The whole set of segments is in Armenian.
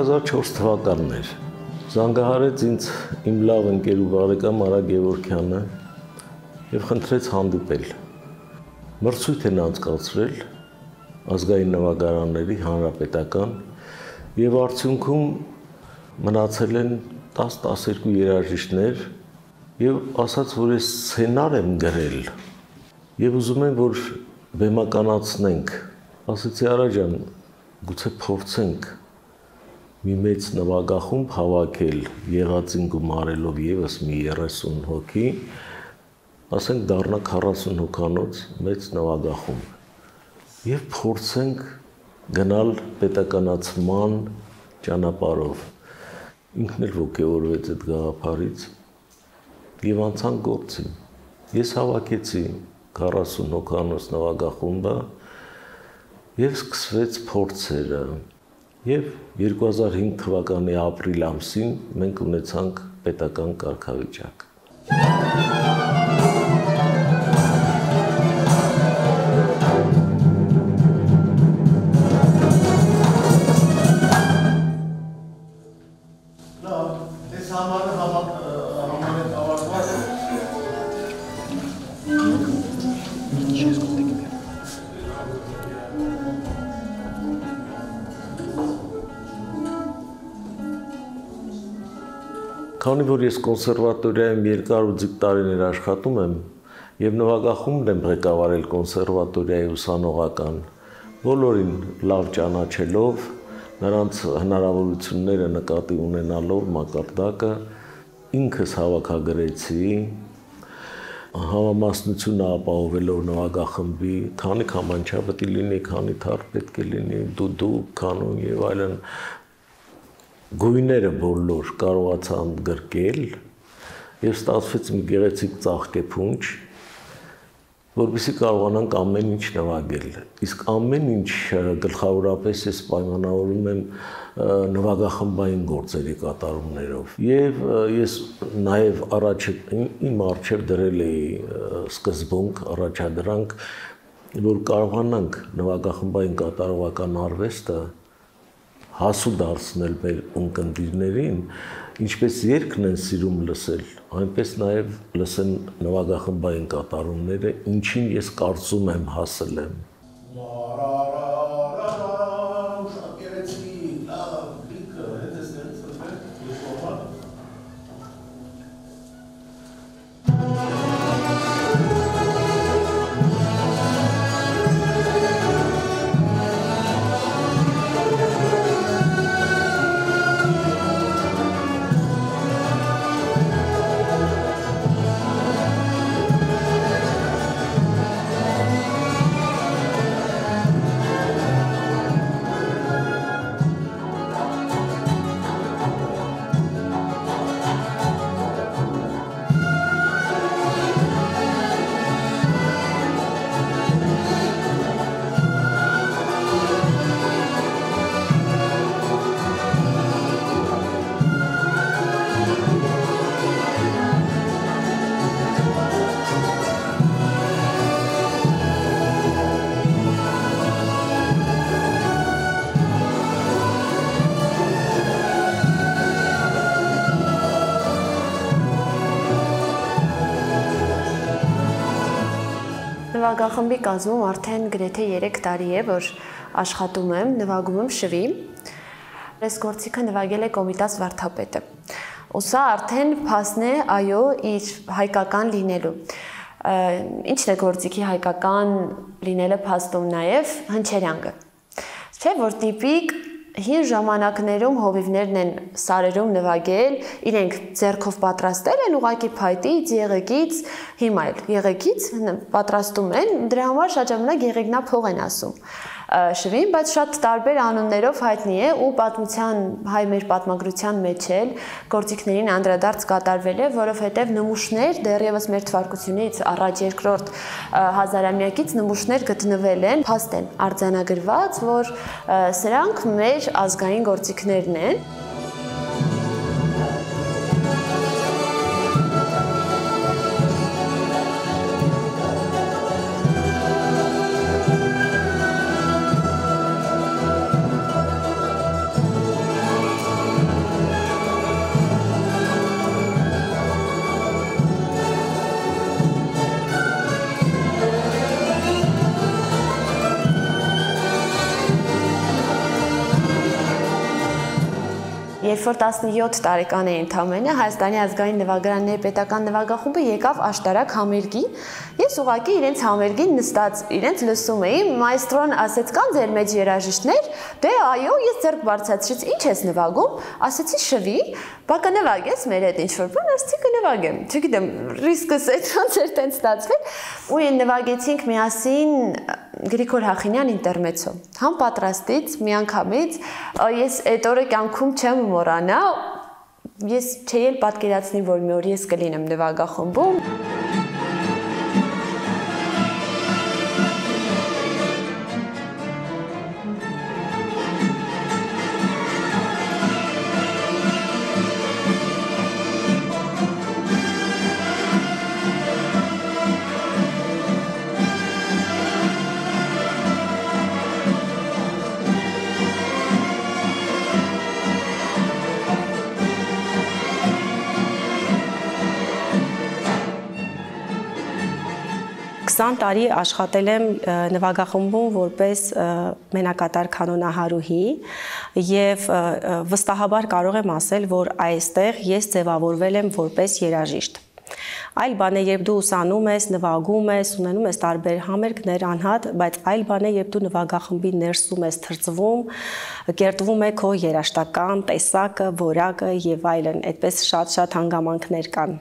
2004 թվականն էր։ Զանգահարեց ինձ իմ լավ ընկեր ու բարեկամ Արա Գևորգյանը եւ խնդրեց հանդիպել։ Մրցույթ են անցկացրել ազգային նվագարանների հանրապետական եւ արդյունքում մնացել են 10-12 երաժիշտներ եւ ասաց, որ ես սցենար եմ գրել եւ ուզում եմ, որ բեմականացնենք։ Ասեցի Արա ջան, գուցե փորձենք մի մեծ նվագախումբ հավաքել եղածին գումարելով եւս մի 30 հոգի, ասենք դառնա 40 հոգանոց մեծ նվագախումբ եւ փորձենք գնալ պետականացման ճանապարհով։ Ինքն էլ ոգևորվեց այդ գաղափարից եւ անցան գործին։ Ես հավաքեցի 40 հոգանոց նվագախումբը եւ սկսվեց փորձերը։ Եվ 2005 թվականի ապրիլ ամսին մենք ունեցանք պետական կարգավիճակ։ Քանի որ ես կոնսերվատորիայում երկար ու ձիգ տարիներ աշխատում եմ եւ նվագախումբն եմ ղեկավարել կոնսերվատորիայի ուսանողական, բոլորին լավ ճանաչելով, նրանց հնարավորությունները նկատի ունենալով մակարդակը ինքս հավաքագրեցի, համամասնությունը ապահովելով նվագախմբի, քանի քամանչա պետք է լինի, քանի թառ պետք է լինի, դուդուկ, կանոն եւ այլն գույները բոլոր կարողացա ընդգրկել եւ ստացվեց մի գեղեցիկ ծաղկեփունջ, որովհետեւ կարողանանք ամեն ինչ նվագել։ Իսկ ամեն ինչ գլխավորապես ես պայմանավորում եմ նվագախմբային գործերի կատարումներով։ Եվ ես նաեւ իմ առջև դրել էի սկզբունք, առաջադրանք, որ կարողանանք նվագախմբային կատարողական արվեստը հասու դարձնել մեր ունկնդիրներին, ինչպես երգն են սիրում լսել, այնպես նաև լսեն նվագախմբային կատարումները, ինչին ես կարծում եմ հասել եմ։ Նվագախմբի կազմում արդեն գրեթե 3 տարի է, որ աշխատում եմ, նվագում եմ շվի։ Այս գործիքը նվագել է Կոմիտաս վարդապետը։ Ու սա արդեն փասն է, այո, իր հայկական լինելու։ Ինչն է գործիքի հայկական լինելը փաստում նաև հնչերանգը։ Չէ՞ որ տիպիկ հին ժամանակներում հովիվներն են սարերում նվագել, իրենք ձեռքով պատրաստել են ուղղակի փայտից, եղեգից, հիմա էլ եղեգից պատրաստում են, դրա համար շատ ժամանակ եղեգնափող են ասում շվին, բայց շատ տարբեր անուններով հայտնի է ու հայ մեր պատմագրության մեջ էլ գործիքներին անդրադարձ կատարվել է, որովհետև նմուշներ դեռևս մեր թվարկությունից առաջ երկրորդ հազարամյակից նմուշներ գտնվել են, փաստ են արձանագրված, որ սրանք մեր ազգային գործիքներն են։ երբ որ 17 տարեկան էի ընդամենը, Հայաստանի ազգային նվագարանների պետական նվագախումբը եկավ աշտարակ համերգի, ես ուղղակի իրենց համերգին նստած իրենց լսում էի, մայստրոն ասեց կան ձեր մեջ երաժիշտներ, դե այո, ես ձեռք բարձրացրից, ինչ ես նվագում, ասեցի շվի, բա կնվագես մեր հետ ինչ-որ բան, ասեցի կնվագեմ, չգիտեմ, ռիսկս այդքան էր տենց ստացվել, ու նվագեցինք միասին Գրիգոր Հախինյան ինտերմեցո, համ պատրաստից, միանգամից, ես այդ օրը կյանքում չեմ մոռանա, ես չէի էլ պատկերացնի, որ մի օր ես կլինեմ նվագախմբում։ տարի աշխատել եմ նվագախմբում որպես մենակատար կանոնահարուհի եւ վստահաբար կարող եմ ասել, որ այստեղ ես ձևավորվել եմ որպես երաժիշտ։ Այլ բան է, երբ դու ուսանում ես, նվագում ես, ունենում ես տարբեր համերգներ անհատ, բայց այլ բան է, երբ դու նվագախմբի ներսում ես թրծվում, կերտվում է քո երաժշտական տեսակը, որակը եւ այլն, այդպես շատ հանգամանքներ կան։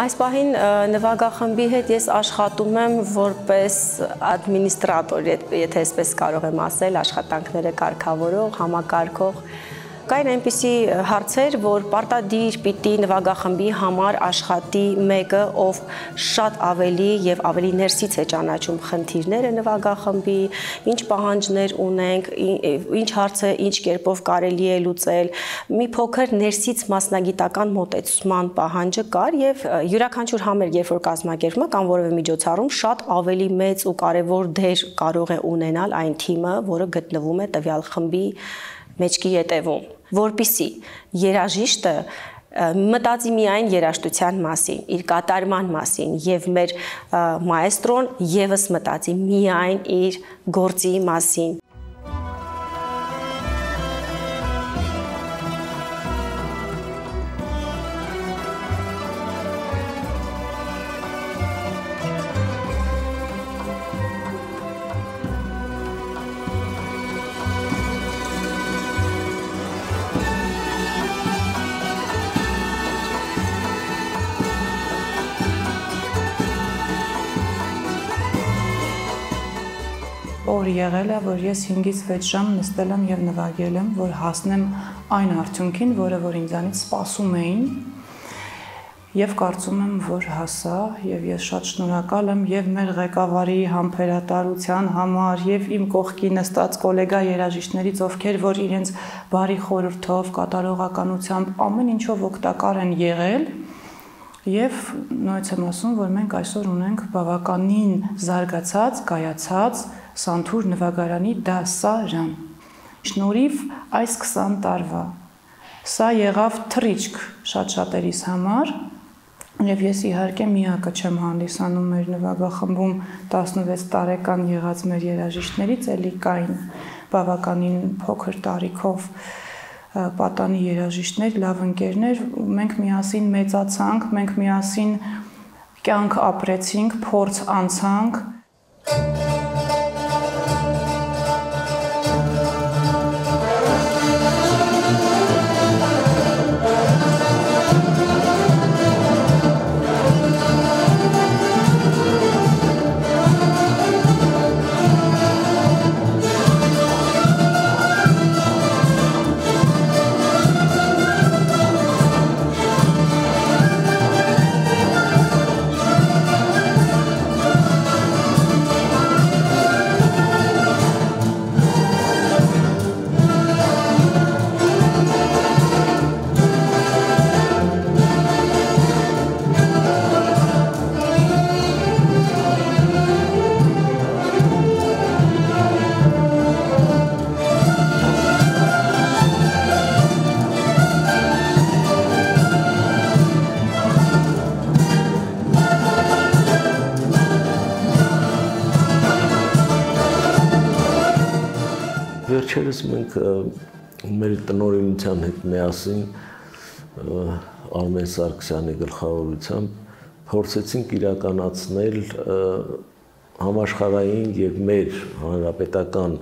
Այս պահին նվագախմբի հետ ես աշխատում եմ որպես ադմինիստրատոր, եթե այսպես կարող եմ ասել, աշխատանքները կարգավորող, համակարգող։ Կային այնպիսի հարցեր, որ պարտադիր պիտի նվագախմբի համար աշխատի մեկը, ով շատ ավելի եւ ավելի ներսից է ճանաչում խնդիրները նվագախմբի, ինչ պահանջներ ունենք, ինչ հարցը ինչ կերպով կարելի է լուծել, մի փոքր ներսից մասնագիտական մոտեցման պահանջը կար եւ յուրաքանչյուր համերգ, երբ որ կազմակերպվում է կամ որևէ միջոցառում, շատ ավելի մեծ ու կարեւոր դեր կարող է ունենալ այն թիմը, որը գտնվում է տվյալ խմբի մեջքի ետևում, որպիսի երաժիշտը մտածի միայն երաժշտության մասին, իր կատարման մասին եւ մեր մայստրոն եւս մտածի միայն իր գործի մասին։ Օր եղել է, որ ես 5-ից 6 ժամ նստել եմ եւ նվագել եմ, որ հասնեմ այն արդյունքին, որը որ ինձանից սպասում էին, եւ կարծում եմ, որ հասա, եւ ես շատ շնորհակալ եմ եւ մեր ղեկավարի համբերատարության համար եւ իմ կողքի նստած գոլեգա երաժիշտներից, ովքեր որ իրենց բարի խորհրդով, կատարողականությամբ ամեն ինչով օգտակար են եղել։ Եվ նույնպես եմ ասում, որ մենք այսօր ունենք բավականին զարգացած, կայացած Սանթուր նվագարանի դասարան։ Շնորհիվ այս 20 տարվա։ Սա եղավ թռիչք շատ-շատերիս համար, եւ ես իհարկե միակը չեմ հանդիսանում մեր նվագախմբում 16 տարեկան եղած մեր երաժիշտներից, էլի կային բավականին փոքր տարիքով պատանի երաժիշտներ, լավ ընկերներ, մենք միասին մեծացանք, մենք միասին կյանք ապրեցինք, փորձ անցանք։ Վերջերս մենք մեր տնօրինության հետ միասին Արմեն Սարգսյանի գլխավորությամբ փորձեցինք իրականացնել համաշխարհային եւ մեր հանրապետական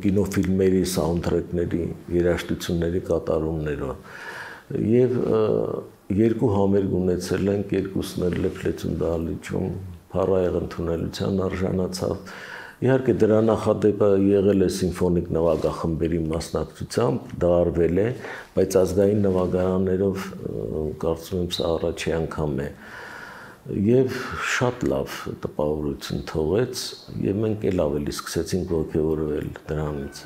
կինոֆիլմերի սաունդթրեքների երաժշտությունների կատարումները եւ երկու համերգ ունեցել ենք, երկուսն էլ Լեփլեցուն դահլիճում փառայեղ ընդունելության արժանացավ։ Իհարկե դրա նախադեպը եղել է սիմֆոնիկ նվագախմբերի մասնակցությամբ, դա արվել է, բայց ազգային նվագարաններով կարծում եմ սա առաջի անգամ է։ Եվ շատ լավ տպավորություն թողեց, եւ մենք էլ ավելի սկսեցինք ոգևորվել դրանից։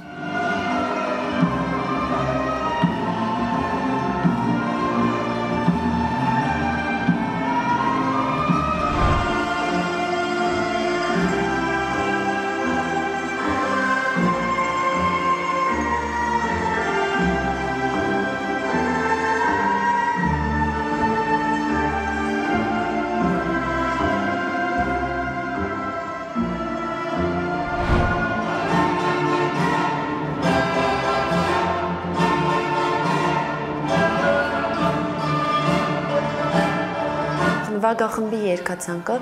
Նվագախմբի երգացանկը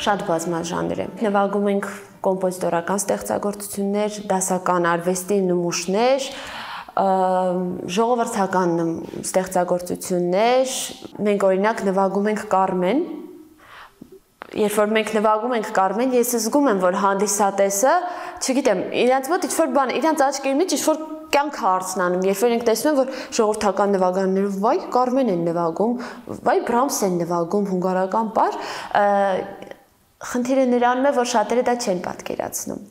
շատ բազմաժանր է։ Նվագում ենք կոմպոզիտորական ստեղծագործություններ, դասական արվեստի նմուշներ, ժողովրդական ստեղծագործություններ։ Մենք օրինակ նվագում ենք Կարմեն։ Երբ որ մենք նվագում ենք Կարմեն, ես զգում եմ, որ հանդիսատեսը, չգիտեմ, իրենց մոտ ինչ-որ բան, իրենց աչքերի մեջ ինչ-որ կյանքը հարցնանում, երբ որ ենք տեսնում, որ ժողովրդական նվագարաններով վայ Կարմեն են նվագում, վայ Բրամս են նվագում, հունգարական պար, խնդիրը նրանում է, որ շատերը դա չեն պատկերացնում։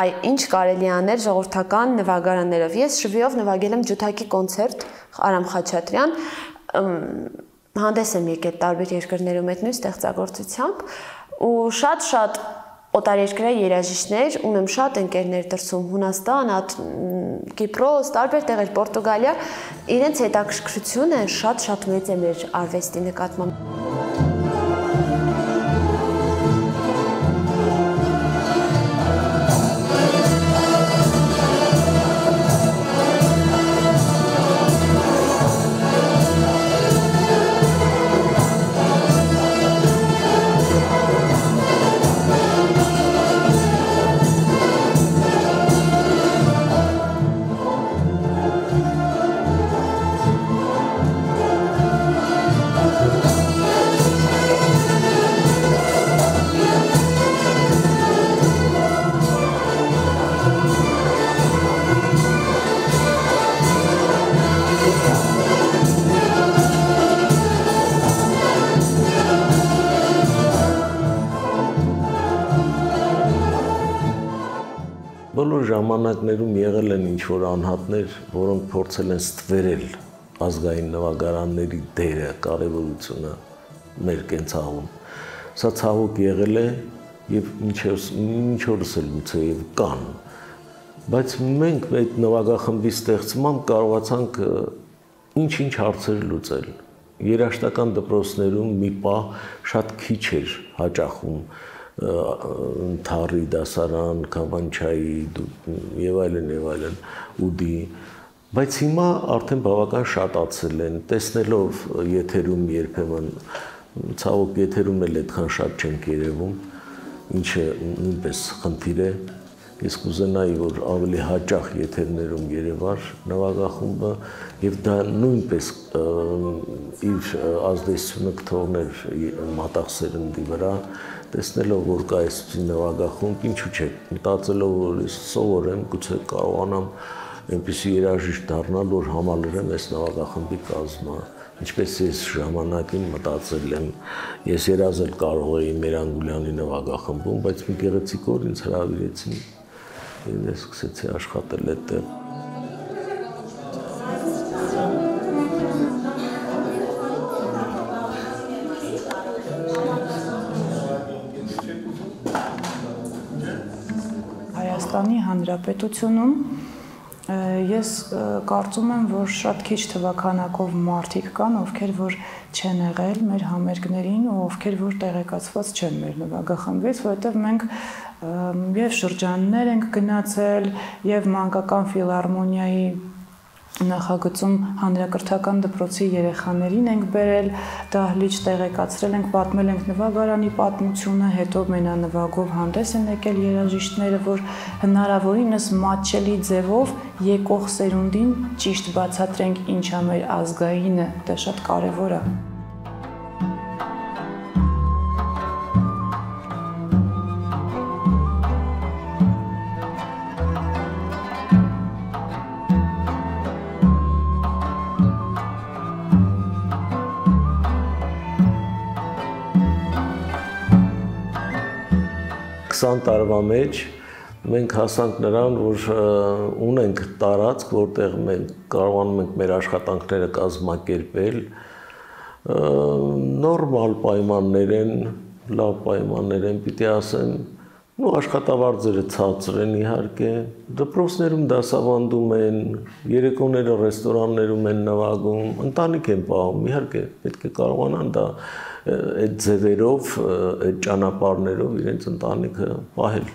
Այ ինչ կարելի անել ժողովրդական նվագարաններով։ Ես շվիով նվագել եմ ջութակի կոնցերտ Արամ Խաչատրյան, հանդես եմ եկել տարբեր երկրներում այդ նույն ստեղծագործությամբ ու շատ օտարերկրյա երաժիշտներ, ունեմ շատ ընկերներ դրսում, Հունաստան, Կիպրոս, տարբեր տեղեր, Պորտուգալիա, իրենց հետաքրքրությունը շատ մեծ է մեր արվեստի նկատմամբ։ Բոլոր ժամանակներում եղել են ինչ-որ անհատներ, որոնք փորձել են ստվերել ազգային նվագարանների դերը, կարևորությունը մեր կենցաղում։ Սա ցավոք եղել է եւ ինչ օրս էլ գուցե եւ կան։ Բայց մենք այդ նվագախմբի ստեղծմամբ կարողացանք ինչ-ինչ հարցեր լուծել։ Երաժշտական դպրոցներում մի պահ շատ քիչ էր հաճախում Թարի դասարան, Քավանչայի եւ այլն, ուդի, բայց հիմա արդեն բավական շատացել են, տեսնելով եթերում երբեմն, ցավոք եթերում էլ այդքան շատ չենք երևում, ինչը նույնպես խնդիր է, ես կուզենայի, որ ավելի հաճախ եթերներում երևար նվագախումբը եւ դա նույնպես իր ազդեցությունը կթողներ մատաղ սերնդի վրա, տեսնելով, որ կա այսպիսի նվագախումբ, ինչու՞ չէ, մտածելով, որ ես սովորեմ, գուցե կարողանամ այնպիսի երաժիշտ դառնալ, որ համալրեմ այս նվագախմբի կազմը, ինչպես ես ժամանակին մտածել եմ, ես երազել կարող էի Մերանգուլյանի նվագախմբում, բայց մի գեղեցիկ օր ինձ հրավիրեցին, ես սկսեցի աշխատել այդտեղ։ Հայաստանի Հանրապետությունում ես կարծում եմ, որ շատ քիչ թվականակով մարդիկ կան, ովքեր որ չեն եղել մեր համերգներին ու ովքեր որ տեղեկացված չեն մեր նվագախմբից, որովհետև մենք եւ շրջաններ ենք գնացել, եւ մանկական ֆիլհարմոնիայի նախագծում հանրակրթական դպրոցի երեխաներին ենք բերել, դահլիճ տեղեկացրել ենք, պատմել ենք նվագարանի պատմությունը, հետո մենանվագով հանդես են եկել երաժիշտները, որ հնարավորինս մատչելի ձևով եկող սերունդին ճիշտ բացատրենք ինչ է մեր ազգայինը, դա շատ կարևոր է։ տարվա մեջ մենք հասանք նրան, որ ունենք տարածք, որտեղ մենք կարողանում ենք մեր աշխատանքները կազմակերպել, նորմալ պայմաններ են, լավ պայմաններ են, պիտի ասեմ, աշխատավարձերը ցածր են իհարկե, դպրոցներում դասավանդում են, երեկոները ռեստորաններում են նվագում, ընտանիք են պահում, իհարկե պետք է կարողանան դա այդ ձևերով, այդ ճանապարհներով իրենց ընտանիքը պահել։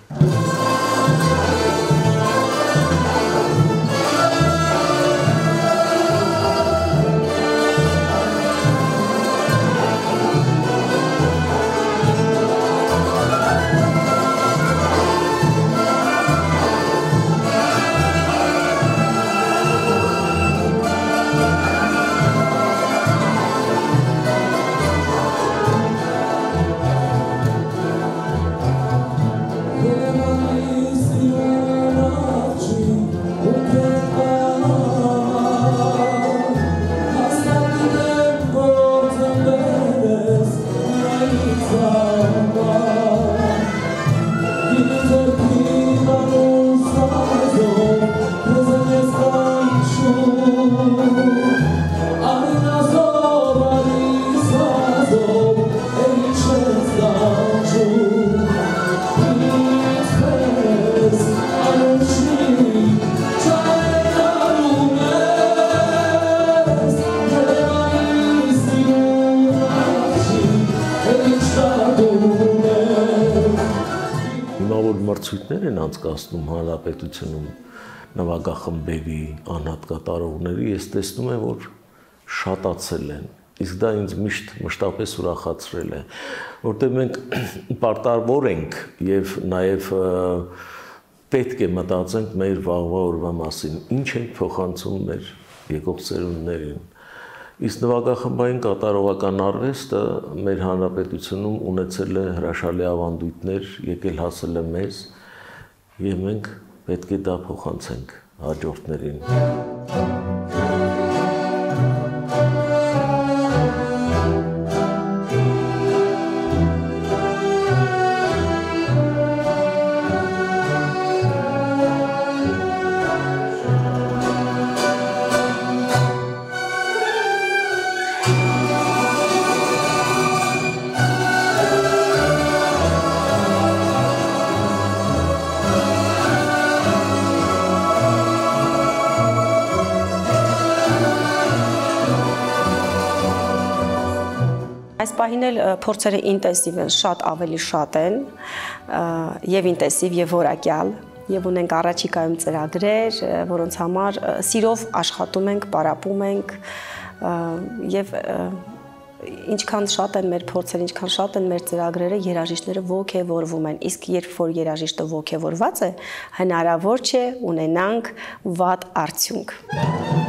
Մրցույթներ են անցկացնում հանրապետությունում նվագախմբերի անհատ կատարողների, ես տեսնում եմ, որ շատացել են, իսկ դա ինձ մշտապես ուրախացրել է, որտեղ մենք պարտավոր ենք եւ նաեւ պետք է մտածենք մեր վաղվա օրվա մասին, ինչ ենք փոխանցում մեր եկող սերունդներին։ Իսկ նվագախմբային կատարողական արվեստը մեր հանրապետությունում ունեցել է հրաշալի ավանդույթներ, եկել հասել է մեզ, եւ մենք պետք է դա փոխանցենք հաջորդներին։ Այս պահին էլ փորձերը ինտենսիվ են, շատ ավելի շատ են, եւ ինտենսիվ, եւ որակյալ, եւ ունենք առաջիկայում ծրագրեր, որոնց համար սիրով աշխատում ենք, պարապում ենք, եւ ինչքան շատ են մեր փորձերը, ինչքան շատ են մեր ծրագրերը, երաժիշտները ոգևորվում են, իսկ երբ որ երաժիշտը ոգևորված է, հնարավոր չէ ունենանք վատ արդյունք։